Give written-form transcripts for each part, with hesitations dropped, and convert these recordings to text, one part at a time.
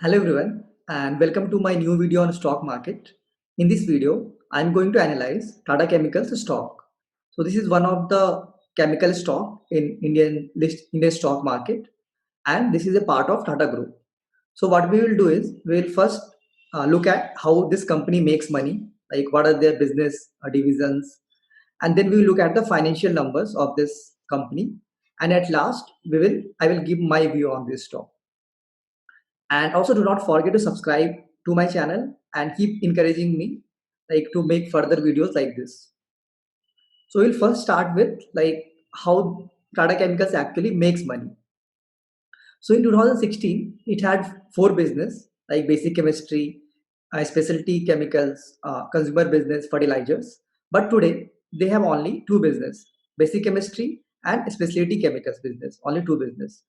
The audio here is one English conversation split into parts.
Hello everyone and welcome to my new video on stock market. In this video, I'm going to analyze Tata Chemicals stock. So this is one of the chemical stock in Indian stock market, and this is a part of Tata Group. So what we will do is we will first look at how this company makes money, like what are their business divisions, and then we will look at the financial numbers of this company. And at last, I will give my view on this stock. And also do not forget to subscribe to my channel and keep encouraging me like to make further videos like this. So we'll first start with like how Tata Chemicals actually makes money. So in 2016, it had four business like basic chemistry, specialty chemicals, consumer business, fertilizers. But today they have only two business: basic chemistry and specialty chemicals business. Only two business,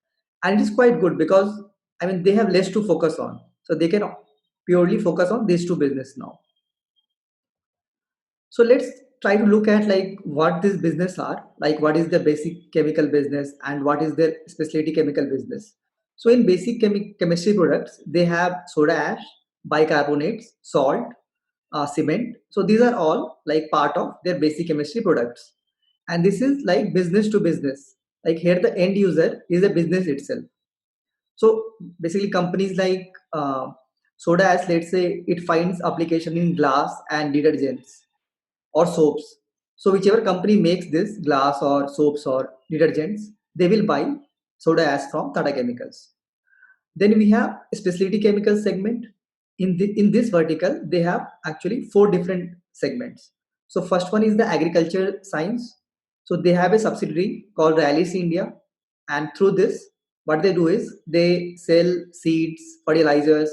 and it is quite good because they have less to focus on, so they can purely focus on these two business now. So let's try to look at like what this business are, like what is the basic chemical business and what is their specialty chemical business. So in basic chemistry products, they have soda ash, bicarbonates, salt, cement. So these are all like part of their basic chemistry products. And this is like business to business. Like here the end user is a business itself. So basically companies like soda ash, let's say it finds application in glass and detergents or soaps. So whichever company makes this glass or soaps or detergents, they will buy soda ash from Tata Chemicals. Then we have a specialty chemicals segment. In this vertical, they have actually four different segments. So first one is the agriculture science. So they have a subsidiary called Rallis India, and through this, what they do is they sell seeds, fertilizers,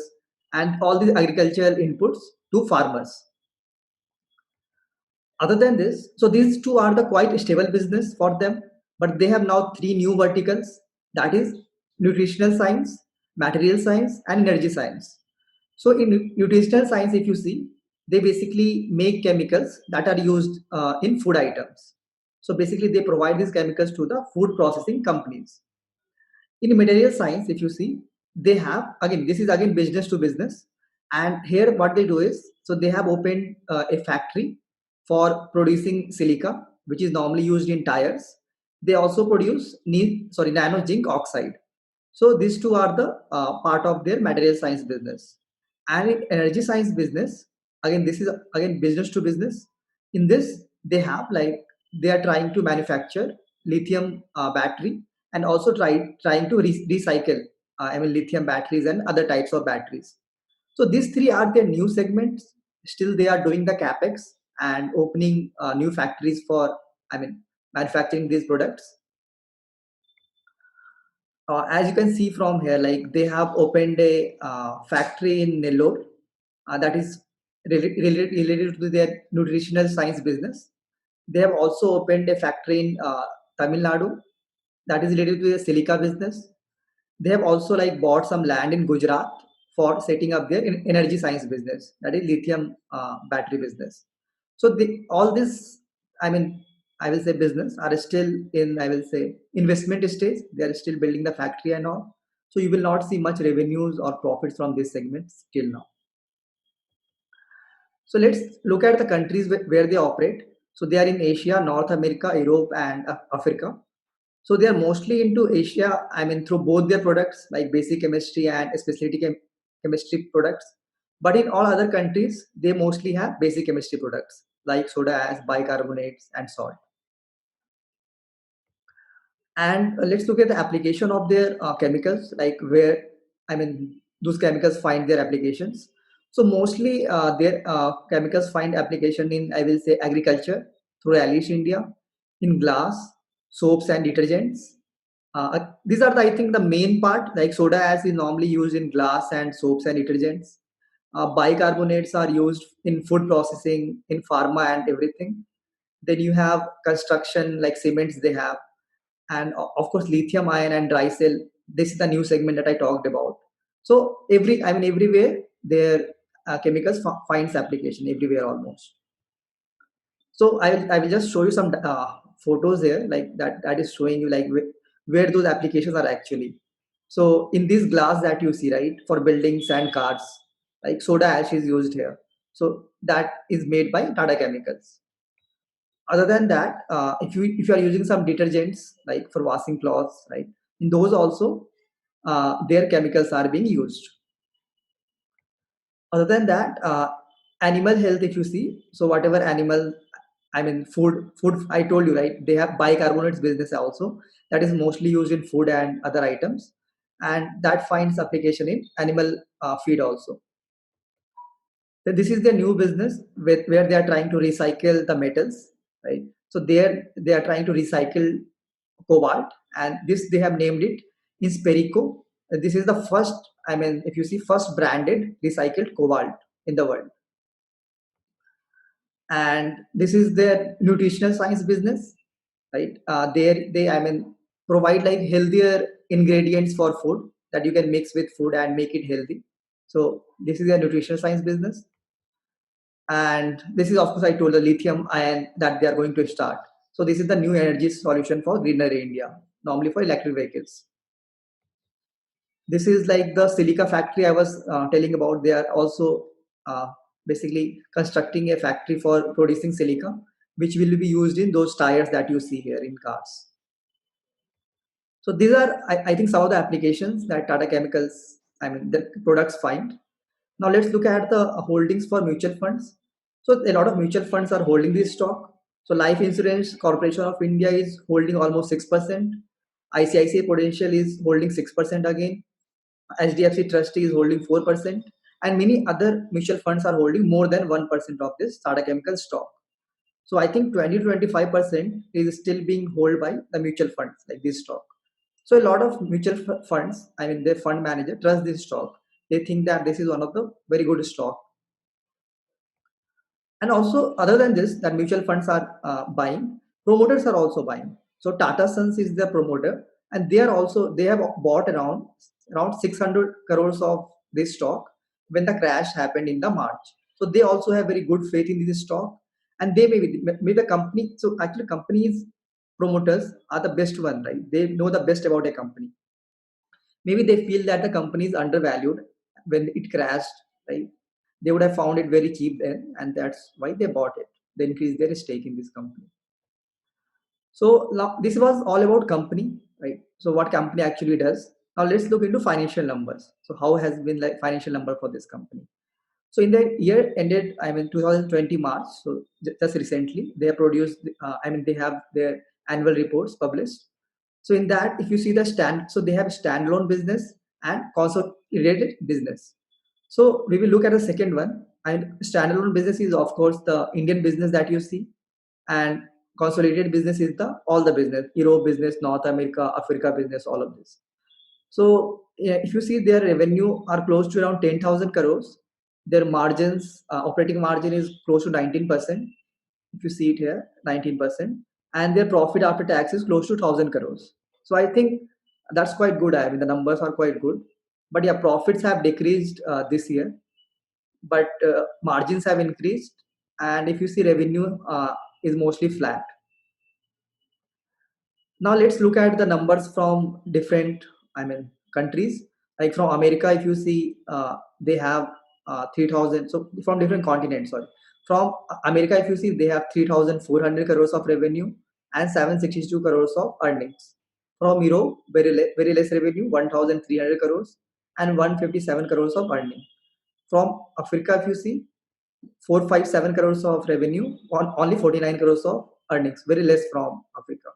and all these agricultural inputs to farmers. Other than this, so these two are the quite stable business for them, but they have now three new verticals, that is nutritional science, material science, and energy science. So in nutritional science, if you see, they basically make chemicals that are used in food items. So basically, they provide these chemicals to the food processing companies. In material science, if you see, they have again this is again business to business, and here what they do is so they have opened a factory for producing silica, which is normally used in tires. They also produce nano zinc oxide. So these two are the part of their material science business. And in energy science business, again this is again business to business. In this, they have like they are trying to manufacture lithium battery, and also trying to recycle lithium batteries and other types of batteries. So these three are their new segments. Still, they are doing the capex and opening new factories for manufacturing these products. As you can see from here, like they have opened a factory in Nellore that is related to their nutritional science business. They have also opened a factory in Tamil Nadu that is related to the silica business. They have also like bought some land in Gujarat for setting up their energy science business, that is lithium battery business. So all this, I mean, I will say business are still in, I will say, investment stage. They are still building the factory and all. So you will not see much revenues or profits from this segment till now. So let's look at the countries where they operate. So they are in Asia, North America, Europe, and Africa. So they are mostly into Asia, through both their products like basic chemistry and specialty chemistry products. But in all other countries, they mostly have basic chemistry products like soda ash, bicarbonates, and salt. And let's look at the application of their chemicals, like where those chemicals find their applications. So mostly their chemicals find application in, I will say, agriculture through Alice India, in glass, soaps and detergents. These are, I think, the main part. Like soda ash is normally used in glass and soaps and detergents. Bicarbonates are used in food processing, in pharma and everything. Then you have construction, like cements they have, and of course lithium ion and dry cell. This is the new segment that I talked about. So everywhere their chemicals finds application everywhere almost. So I will just show you some photos here, like that is showing you like where those applications are actually. So in this glass that you see, right, for buildings and cars, like soda ash is used here. So that is made by Tata Chemicals. Other than that, if you are using some detergents like for washing clothes, right, in those also their chemicals are being used. Other than that, animal health, if you see, so whatever animal, I mean food, I told you, right, they have bicarbonates business also, that is mostly used in food and other items, and that finds application in animal feed also. So this is the new business where they are trying to recycle the metals, right? So there they are trying to recycle cobalt, and this they have named it Insperico. This is the first, I mean, if you see, first branded recycled cobalt in the world. And this is their nutritional science business, right? They, I mean, provide like healthier ingredients for food that you can mix with food and make it healthy. So this is their nutritional science business. And this is, of course, I told the lithium ion that they are going to start. So this is the new energy solution for greener India, normally for electric vehicles. This is like the silica factory I was telling about. They are also uh, basically constructing a factory for producing silica, which will be used in those tires that you see here in cars. So these are, I think, some of the applications that Tata Chemicals, I mean, the products find. Now let's look at the holdings for mutual funds. So a lot of mutual funds are holding this stock. So Life Insurance Corporation of India is holding almost 6%. ICICI Prudential is holding 6% again. HDFC Trustee is holding 4%. And many other mutual funds are holding more than 1% of this Tata Chemical stock. So I think 20 to 25% is still being held by the mutual funds like this stock. So a lot of mutual funds, I mean, their fund manager trust this stock. They think that this is one of the very good stock. And also, other than this, that mutual funds are buying, promoters are also buying. So Tata Sons is the promoter, and they have bought around 600 crores of this stock when the crash happened in the March. So they also have very good faith in this stock, and they may the company. So actually, companies promoters are the best one, right? They know the best about a company. Maybe they feel that the company is undervalued when it crashed, right? They would have found it very cheap then, and that's why they bought it. They increased their stake in this company. So now this was all about company, right? So what company actually does. Now let's look into financial numbers. So how has been like financial number for this company? So in the year ended, I mean 2020 March. So just recently they have produced. I mean they have their annual reports published. So in that, if you see the so they have standalone business and consolidated business. So we will look at the second one. And standalone business is of course the Indian business that you see, and consolidated business is the all the business, Europe business, North America, Africa business, all of this. So yeah, if you see their revenue are close to around 10,000 crores, their margins, operating margin is close to 19%. If you see it here, 19%, and their profit after tax is close to 1,000 crores. So I think that's quite good. I mean, the numbers are quite good. But yeah, profits have decreased this year, but margins have increased. And if you see revenue is mostly flat. Now let's look at the numbers from different, I mean, countries. Like from America, if you see, they have 3,000. So from different continents, sorry. From America, if you see, they have 3,400 crores of revenue and 762 crores of earnings. From Europe, very less revenue, 1,300 crores and 157 crores of earning. From Africa, if you see, 457 crores of revenue, on only 49 crores of earnings, very less from Africa.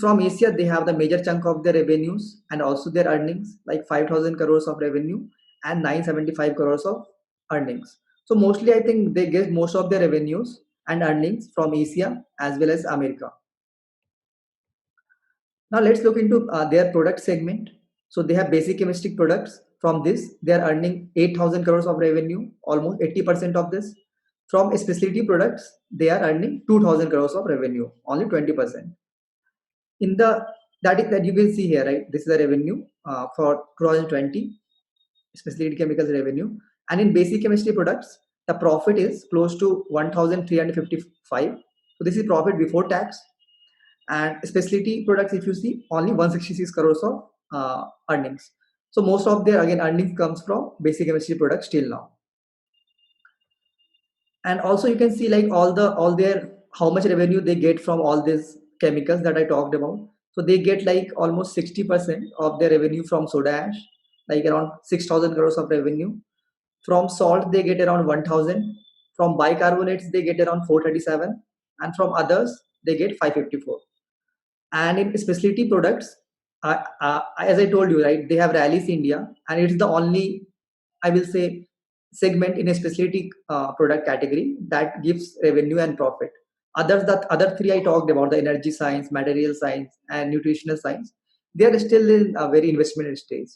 From Asia, they have the major chunk of their revenues and also their earnings, like 5,000 crores of revenue and 975 crores of earnings. So mostly, I think they get most of their revenues and earnings from Asia as well as America. Now let's look into their product segment. So they have basic chemistry products. From this, they are earning 8,000 crores of revenue, almost 80% of this. From specialty products, they are earning 2,000 crores of revenue, only 20%. In the that you will see here, right, this is the revenue for 2020 specialty chemicals revenue, and in basic chemistry products the profit is close to 1355. So this is profit before tax. And specialty products, if you see, only 166 crores of earnings. So most of their again earnings comes from basic chemistry products till now. And also you can see like all their how much revenue they get from all these chemicals that I talked about. So they get like almost 60% of their revenue from soda ash, like around 6,000 crores of revenue. From salt they get around 1,000. From bicarbonates they get around 437, and from others they get 554. And in specialty products, as I told you, right, they have Rallis India, and it's the only, I will say, segment in a specialty product category that gives revenue and profit. Others, the other three I talked about, the energy science, material science, and nutritional science, they are still in a very investment stage.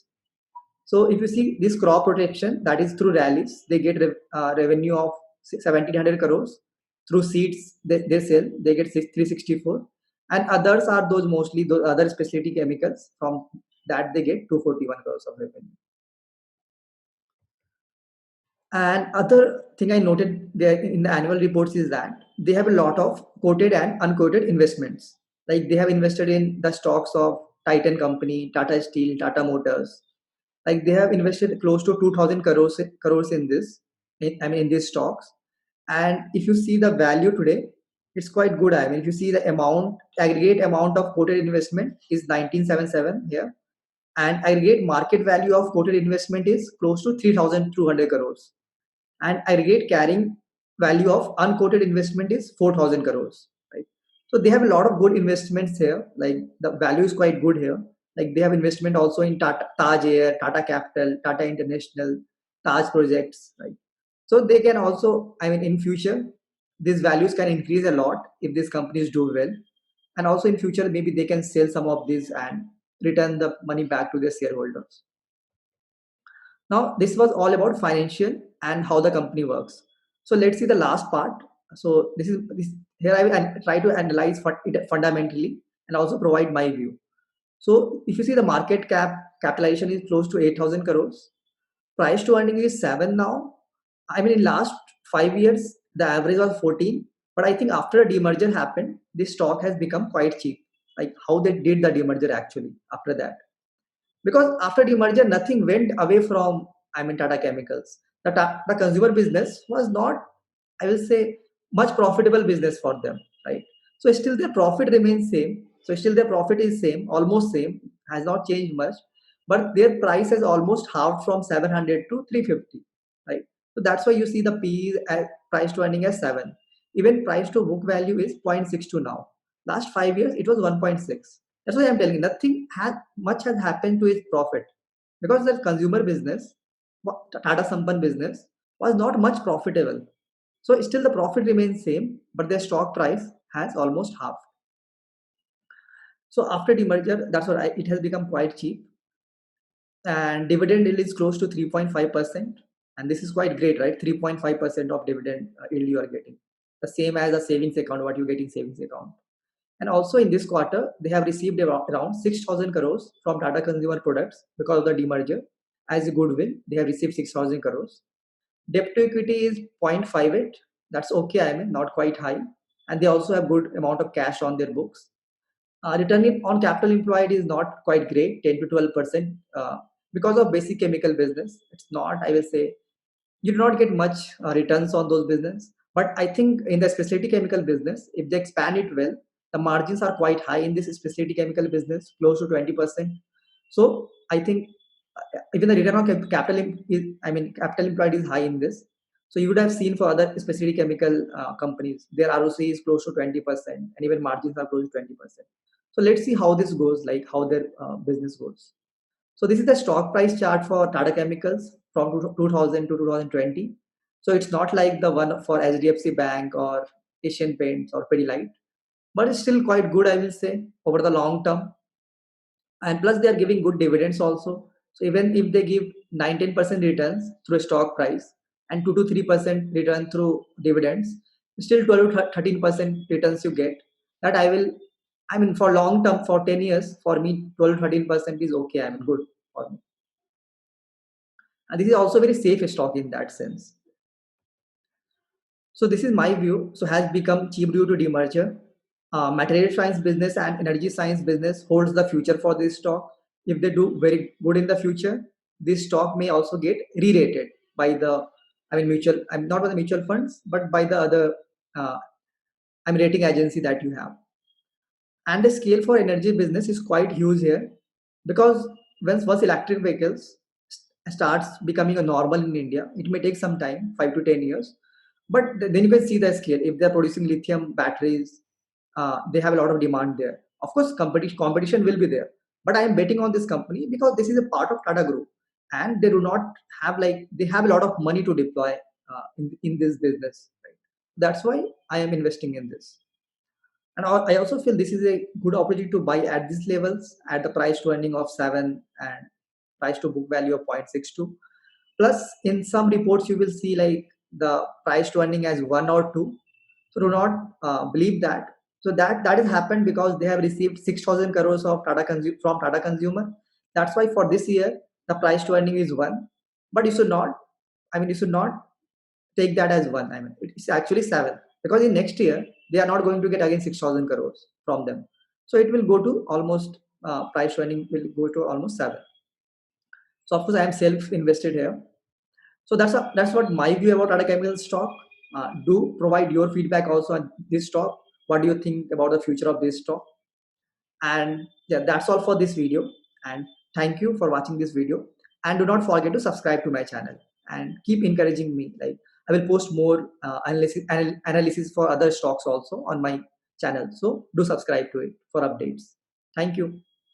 So if you see this crop protection, that is through rallies, they get revenue of 1,700 crores. Through seeds, they sell, they get 364. And others are those mostly those other specialty chemicals. From that, they get 241 crores of revenue. And other thing I noted there in the annual reports is that they have a lot of quoted and unquoted investments. Like they have invested in the stocks of Titan Company, Tata Steel, Tata Motors. Like they have invested close to 2,000 crores in this, I mean in these stocks. And if you see the value today, it's quite good. I mean, if you see the amount, aggregate amount of quoted investment is 1977 here, and aggregate market value of quoted investment is close to 3,200 crores, and aggregate carrying value of unquoted investment is 4,000 crores, right? So they have a lot of good investments here. Like the value is quite good here. Like they have investment also in Taj Air, Tata Capital, Tata International, Taj Projects, right? So they can also, I mean, in future, these values can increase a lot if these companies do well. And also in future, maybe they can sell some of these and return the money back to their shareholders. Now, this was all about financial and how the company works. So let's see the last part. So this here I will try to analyze it fundamentally and also provide my view. So if you see the market capitalization is close to 8,000 crores. Price to earning is 7 now. I mean, in last 5 years, the average was 14. But I think after a demerger happened, this stock has become quite cheap. Like how they did the demerger actually after that, because after demerger nothing went away from, I mean, Tata Chemicals. The consumer business was not, I will say, much profitable business for them, right? So still their profit remains same, so still their profit is same, almost same, has not changed much, but their price has almost halved from 700 to 350, right? So that's why you see the P at price to earning as 7. Even price to book value is 0.62 now. Last 5 years it was 1.6. That's why I'm telling you, nothing has much has happened to its profit, because the consumer business, Tata Sampann business, was not much profitable. So still the profit remains same, but their stock price has almost halved. So after demerger, that's why it has become quite cheap, and dividend yield is close to 3.5%, and this is quite great, right? 3.5% of dividend yield you are getting, the same as a savings account what you get in savings account. And also in this quarter, they have received around 6,000 crores from Tata Consumer Products because of the demerger. As a goodwill, they have received 6,000 crores. Debt to equity is 0.58. That's okay, I mean, not quite high. And they also have good amount of cash on their books. Return on capital employed is not quite great, 10 to 12%, because of basic chemical business. It's not, I will say, you do not get much returns on those business. But I think in the specialty chemical business, if they expand it well, the margins are quite high in this specialty chemical business, close to 20%. So I think even the return on capital is, I mean, capital employed is high in this. So you would have seen for other specialty chemical companies, their ROC is close to 20%, and even margins are close to 20%. So let's see how this goes, like how their business goes. So this is the stock price chart for Tata Chemicals from 2000 to 2020. So it's not like the one for HDFC Bank or Asian Paints or Pidilite, but it's still quite good, I will say, over the long term. And plus, they are giving good dividends also. So even if they give 19% returns through a stock price and 2 to 3% return through dividends, still 12 to 13% returns you get. That I mean, for long term, for 10 years, for me, 12 to 13% is okay. I mean, good for me. And this is also very safe stock in that sense. So this is my view. So has become cheap due to demerger. Material science business and energy science business holds the future for this stock. if they do very good in the future, this stock may also get re-rated by the, I mean, mutual, I'm not by the mutual funds, but by the other, uh, I mean, rating agency that you have. And the scale for energy business is quite huge here, because once electric vehicles starts becoming a normal in India, it may take some time, 5 to 10 years, but then you can see the scale. If they're producing lithium batteries, they have a lot of demand there. Of course, competition will be there, but I am betting on this company because this is a part of Tata Group, and they do not have, like, they have a lot of money to deploy in this business. Right? That's why I am investing in this. And I also feel this is a good opportunity to buy at these levels at the price to earning of 7 and price to book value of 0.62. Plus, in some reports, you will see like the price to earning as 1 or 2. So do not believe that. So that has happened because they have received 6,000 crores of from Tata Consumer. That's why for this year, the price to earning is 1. But you should not, I mean, you should not take that as 1. I mean, it's actually 7, because in next year they are not going to get again 6,000 crores from them. So it will go to almost, price earning will go to almost 7. So of course I am self invested here. So that's what my view about Tata Chemical stock. Do provide your feedback also on this stock. What do you think about the future of this stock? And yeah, that's all for this video. And thank you for watching this video. And do not forget to subscribe to my channel and keep encouraging me. Like, I will post more analysis for other stocks also on my channel. So do subscribe to it for updates. Thank you.